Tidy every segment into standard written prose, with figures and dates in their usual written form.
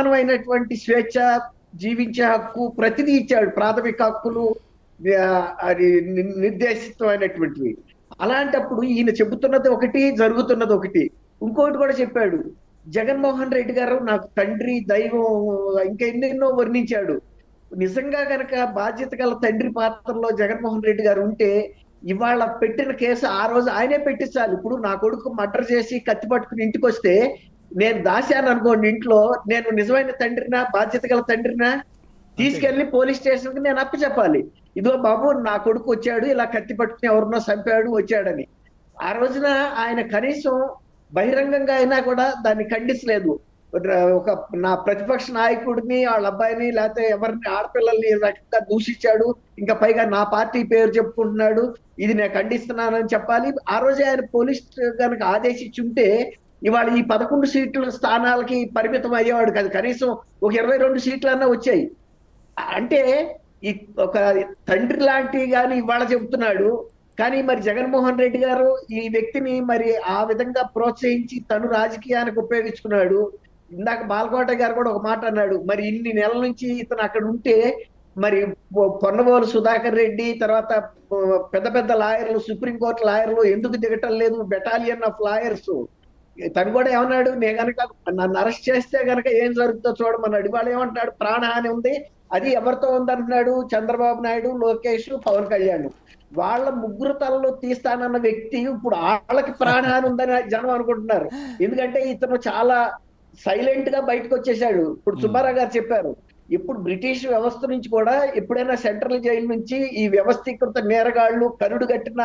సమానమైనటువంటి స్వేచ్ఛ, జీవించే హక్కు, ప్రతిదీ ఇచ్చాడు. ప్రాథమిక హక్కులు అది నిర్దేశితమైనటువంటివి. అలాంటప్పుడు ఈయన చెబుతున్నది ఒకటి, జరుగుతున్నది ఒకటి. ఇంకోటి కూడా చెప్పాడు. జగన్మోహన్ రెడ్డి గారు నాకు తండ్రి, దైవం, ఇంకా ఎన్నెన్నో వర్ణించాడు. నిజంగా కనుక బాధ్యత గల తండ్రి పాత్రలో జగన్మోహన్ రెడ్డి గారు ఉంటే ఇవాళ పెట్టిన కేసు ఆ రోజు ఆయనే పెట్టించాలి. ఇప్పుడు నా కొడుకు మర్డర్ చేసి కత్తి పట్టుకుని ఇంటికి వస్తే నేను దాశాను అనుకోండి ఇంట్లో, నేను నిజమైన తండ్రినా, బాధ్యత గల తండ్రినా? తీసుకెళ్లి పోలీస్ స్టేషన్ కి నేను అప్పచెప్పాలి. ఇదో బాబు నా కొడుకు వచ్చాడు, ఇలా కత్తి పట్టుకుని ఎవరినో చంపాడు వచ్చాడని. ఆ రోజున ఆయన కనీసం బహిరంగంగా అయినా కూడా దాన్ని ఖండించలేదు. ఒక నా ప్రతిపక్ష నాయకుడిని, వాళ్ళ అబ్బాయిని, లేకపోతే ఎవరిని, ఆడపిల్లల్ని రకంగా దూషించాడు, ఇంకా పైగా నా పార్టీ పేరు చెప్పుకుంటున్నాడు, ఇది నేను ఖండిస్తున్నానని చెప్పాలి. ఆ రోజే ఆయన పోలీస్ కనుక ఆదేశించుంటే ఇవాళ ఈ 11 సీట్ల స్థానాలకి పరిమితం అయ్యేవాడు కాదు, కనీసం ఒక 22 సీట్లన్నా వచ్చాయి. అంటే ఈ ఒక తండ్రి లాంటి గాని ఇవాళ చెబుతున్నాడు. కానీ మరి జగన్మోహన్ రెడ్డి గారు ఈ వ్యక్తిని మరి ఆ విధంగా ప్రోత్సహించి తను రాజకీయానికి ఉపయోగించుకున్నాడు. ఇందాక బాలకోట గారు కూడా ఒక మాట అన్నాడు, మరి ఇన్ని నెలల నుంచి ఇతను అక్కడ ఉంటే మరి పొన్నవోలు సుధాకర్ రెడ్డి, తర్వాత పెద్ద పెద్ద లాయర్లు, సుప్రీంకోర్టు లాయర్లు ఎందుకు దిగటం లేదు, బెటాలియన్ ఆఫ్ లాయర్స్. తను కూడా ఏమన్నాడు, నేను కనుక నన్ను అరెస్ట్ చేస్తే గనక ఏం జరుగుతుందో చూడమన్నాడు. ఇవాళ ఏమంటున్నాడు, ప్రాణహాని ఉంది, అది ఎవరితో ఉందంటున్నాడు, చంద్రబాబు నాయుడు, లోకేష్, పవన్ కళ్యాణ్. వాళ్ళ ముగ్గురు తలలో తీస్తానన్న వ్యక్తి ఇప్పుడు వాళ్ళకి ప్రాణహాని ఉందని జనం అనుకుంటున్నారు. ఎందుకంటే ఇతను చాలా సైలెంట్ గా బయటకు వచ్చేసాడు. ఇప్పుడు సుబ్బారావు గారు చెప్పారు, ఇప్పుడు బ్రిటిష్ వ్యవస్థ నుంచి కూడా ఎప్పుడైనా సెంట్రల్ జైలు నుంచి ఈ వ్యవస్థీకృత నేరగాళ్లు, కరుడు కట్టిన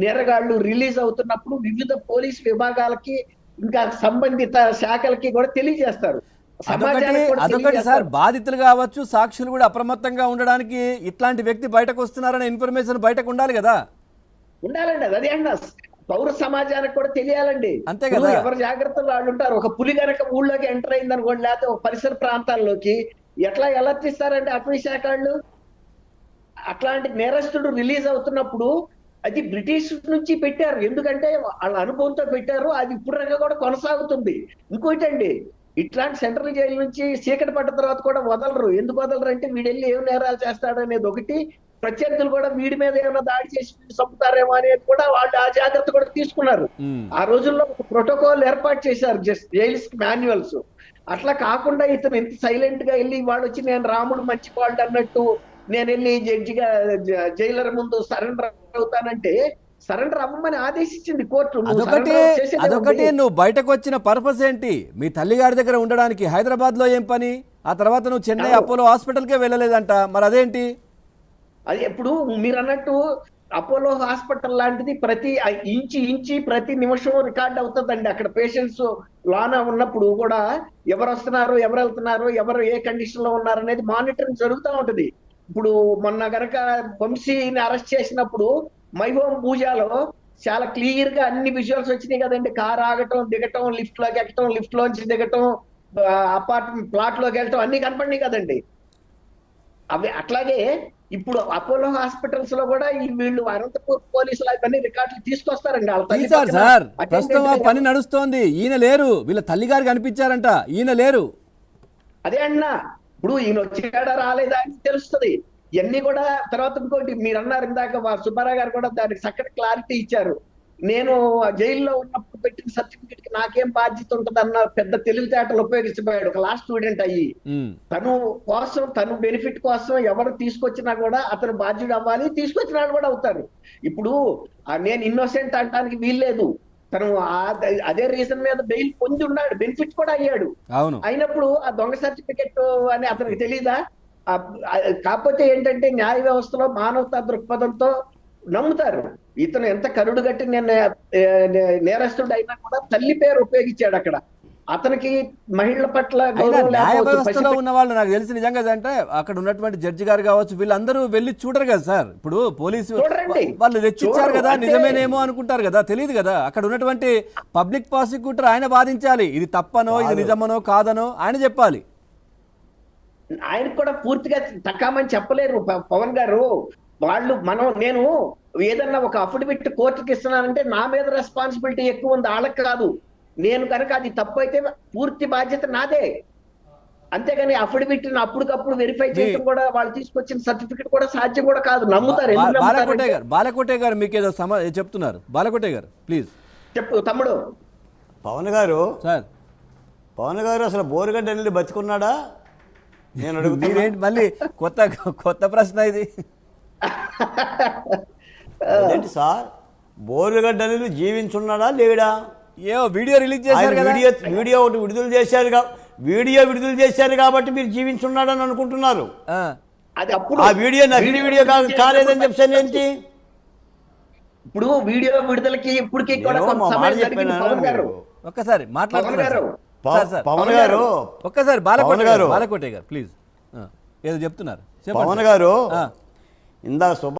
నేరగాళ్లు రిలీజ్ అవుతున్నప్పుడు వివిధ పోలీస్ విభాగాలకి, ఇంకా సంబంధిత శాఖలకి కూడా తెలియజేస్తారు. అదొకటి సార్, బాధితులు కావచ్చు, సాక్షులు కూడా అప్రమత్తంగా ఉండడానికి ఇట్లాంటి వ్యక్తి బయటకు వస్తున్నారనే ఇన్ఫర్మేషన్ బయటకు ఉండాలి కదా. ఉండాలండి, అదే అన్న పౌర సమాజానికి కూడా తెలియాలండి. అంతే కదా, ఎవరు జాగ్రత్తలు వాళ్ళు ఉంటారు. ఒక పులి గనక ఊళ్ళోకి ఎంటర్ అయింది అనుకోండి, లేకపోతే ఒక పరిసర ప్రాంతాల్లోకి ఎట్లా అలర్ట్ ఇస్తారండి అటవీ శాఖ వాళ్ళు? అట్లాంటి నేరస్తుడు రిలీజ్ అవుతున్నప్పుడు అది బ్రిటిష్ నుంచి పెట్టారు, ఎందుకంటే వాళ్ళ అనుభవంతో పెట్టారు. అది ఇప్పుడు కూడా కొనసాగుతుంది. ఇంకోటండి, ఇట్లాంటి సెంట్రల్ జైలు నుంచి చీకటి పడ్డ తర్వాత కూడా వదలరు. ఎందుకు వదలరు అంటే వీడెళ్ళి ఏం నేరాలు చేస్తాడు అనేది ఒకటి, ప్రత్యర్థులు కూడా వీడి మీద ఏమైనా దాడి చేసి చంపుతారేమో అనేది కూడా వాళ్ళు ఆ జాగ్రత్త కూడా తీసుకున్నారు. ఆ రోజుల్లో ఒక ప్రోటోకాల్ ఏర్పాటు చేశారు, జస్ట్ జైల్స్ మాన్యువల్స్. అట్లా కాకుండా ఇతను ఎంత సైలెంట్ గా వెళ్ళి వాడు వచ్చి నేను రాముడు మంచి వాళ్ళు అన్నట్టు నేను వెళ్ళి జడ్జిగా జైలర్ ముందు సరెండర్ అవుతానంటే సరెండర్ అవ్వమని ఆదేశించింది కోర్టు. అదొకటి, నువ్వు బయటకు వచ్చిన పర్పస్ ఏంటి? మీ తల్లిగారి దగ్గర ఉండడానికి హైదరాబాద్ లో ఏం పని? ఆ తర్వాత నువ్వు చెన్నై అపోలో హాస్పిటల్కే వెళ్ళలేదంట, మరి అదేంటి? అది ఎప్పుడు మీరు అన్నట్టు అపోలో హాస్పిటల్ లాంటిది ప్రతి ఇంచి ప్రతి నిమిషం రికార్డ్ అవుతుందండి. అక్కడ పేషెంట్స్ లోన ఉన్నప్పుడు కూడా ఎవరు వస్తున్నారు, ఎవరు వెళ్తున్నారు, ఎవరు ఏ కండిషన్ లో ఉన్నారు అనేది మానిటరింగ్ జరుగుతూ ఉంటది. ఇప్పుడు మొన్న గనక వంశీని అరెస్ట్ చేసినప్పుడు మై హోమ్ పూజాలో చాలా క్లియర్ గా అన్ని విజువల్స్ వచ్చినాయి కదండి. కార్ ఆగటం, దిగటం, లిఫ్ట్ లోకి ఎక్కటం, లిఫ్ట్ లోంచి దిగటం, అపార్ట్మెంట్ ప్లాట్ లోకి వెళ్ళటం అన్ని కనపడినాయి కదండి. అవి అట్లాగే ఇప్పుడు అపోలో హాస్పిటల్స్ లో కూడా ఈ వీళ్ళు అనంతపూర్ పోలీసులు అవన్నీ రికార్డులు తీసుకొస్తారండి. సార్ ప్రస్తుతం ఆ పని నడుస్తోంది, ఈయన లేరు, వీళ్ళ తల్లిగారు కనిపించారంట, ఈయన లేరు. అదే అన్నా, ఇప్పుడు ఈయన వచ్చాడా రాలేదా అని తెలుస్తుంది. ఇవన్నీ కూడా తర్వాత ఇంకోటి మీరు అన్నారు ఇందాక, సుబ్బారావు గారు కూడా దానికి చక్కటి క్లారిటీ ఇచ్చారు. నేను జైల్లో ఉన్నప్పుడు పెట్టిన సర్టిఫికెట్ కి నాకేం బాధ్యత ఉంటుంది అన్న పెద్ద తెలివితేటలు ఉపయోగించబోయాడు ఒక లాస్ట్ స్టూడెంట్ అయ్యి. తను కోసం, తను బెనిఫిట్ కోసం ఎవరు తీసుకొచ్చినా కూడా అతను బాధ్యుడు అవ్వాలి, తీసుకొచ్చిన వాళ్ళు కూడా అవుతారు. ఇప్పుడు నేను ఇన్నోసెంట్ అంటానికి వీల్లేదు. తను అదే రీజన్ మీద బెయిల్ పొంది ఉన్నాడు, బెనిఫిట్ కూడా అయ్యాడు. అయినప్పుడు ఆ దొంగ సర్టిఫికెట్ అని అతనికి తెలీదా? కాకపోతే ఏంటంటే న్యాయ వ్యవస్థలో మానవతా దృక్పథంతో నమ్ముతారు. ఇతను ఎంత కరుడు గట్టి నేరస్తుడు అయినా కూడా తల్లి పేరు ఉపయోగించాడు అక్కడ. అతనికి మహిళల పట్ల న్యాయ వ్యవస్థలో ఉన్న వాళ్ళు నాకు తెలిసి నిజంగా అంటే అక్కడ ఉన్నటువంటి జడ్జి గారు కావచ్చు, వీళ్ళందరూ వెళ్ళి చూడరు కదా సార్. ఇప్పుడు పోలీసు వాళ్ళు రెచ్చిచ్చారు కదా, నిజమేనేమో అనుకుంటారు కదా, తెలియదు కదా. అక్కడ ఉన్నటువంటి పబ్లిక్ ప్రాసిక్యూటర్ ఆయన వాదించాలి, ఇది తప్పనో ఇది నిజమనో కాదనో ఆయన చెప్పాలి. ఆయనకు కూడా పూర్తిగా తక్కామని చెప్పలేరు పవన్ గారు. వాళ్ళు నేను ఏదన్నా ఒక అఫిడవిట్ కోర్టుకి ఇస్తున్నానంటే నా మీద రెస్పాన్సిబిలిటీ ఎక్కువ ఉంది, వాళ్ళకి కాదు. నేను కనుక అది తప్పు అయితే పూర్తి బాధ్యత నాదే. అంతేగాని అఫిడవిట్ అప్పటికప్పుడు వెరిఫై చేయడం కూడా వాళ్ళు తీసుకొచ్చిన సర్టిఫికెట్ కూడా సాధ్యం కూడా కాదు. నమ్ముతారు, ఎందుకు బాలకోటే నమ్ముతారు? గారు, బాలకోటే గారు మీకు ఏదో చెప్తున్నారు. బాలకోటే గారు ప్లీజ్ చెప్పు తమ్ముడు. పవన్ గారు సార్. పవన్ గారు అసలు బోరుగడ్డ వెళ్ళి బతికున్నాడా నేను అడుగుతున్నా. మీరేంటి మళ్ళీ కొత్త ప్రశ్న ఇది? అదేంటి సార్, బోరుగడ్డ వెళ్ళి జీవించున్నాడా లేడా? ఏవో వీడియో రిలీజ్ చేశారు ఆయన కదా. వీడియో ఒకటి వీడియో విడుదల చేశారు కాబట్టి మీరు జీవించున్నాడని అనుకుంటున్నారు. ఆ. అది అప్పుడు ఆ వీడియో నకిలీ వీడియో కాలేదని చెప్పాను ఏంటి? ఇప్పుడు వీడియో విడుదలకి ఇప్పటికి కూడా నేను కొంత మా సమయం మాట జరిగింది. చెప్పాను పవన్ గారు, ఒక్కసారి పవన్ మాట్లాడుతున్నారు గారు, సార్. పవన్ గారు ఒక్కసారి పవన్ గారు. బాలకోటే గారు ప్లీజ్ ఏదో చెప్తున్నారు చెప్పండి పవన్ సార్. గారు ఆ. ఇందాక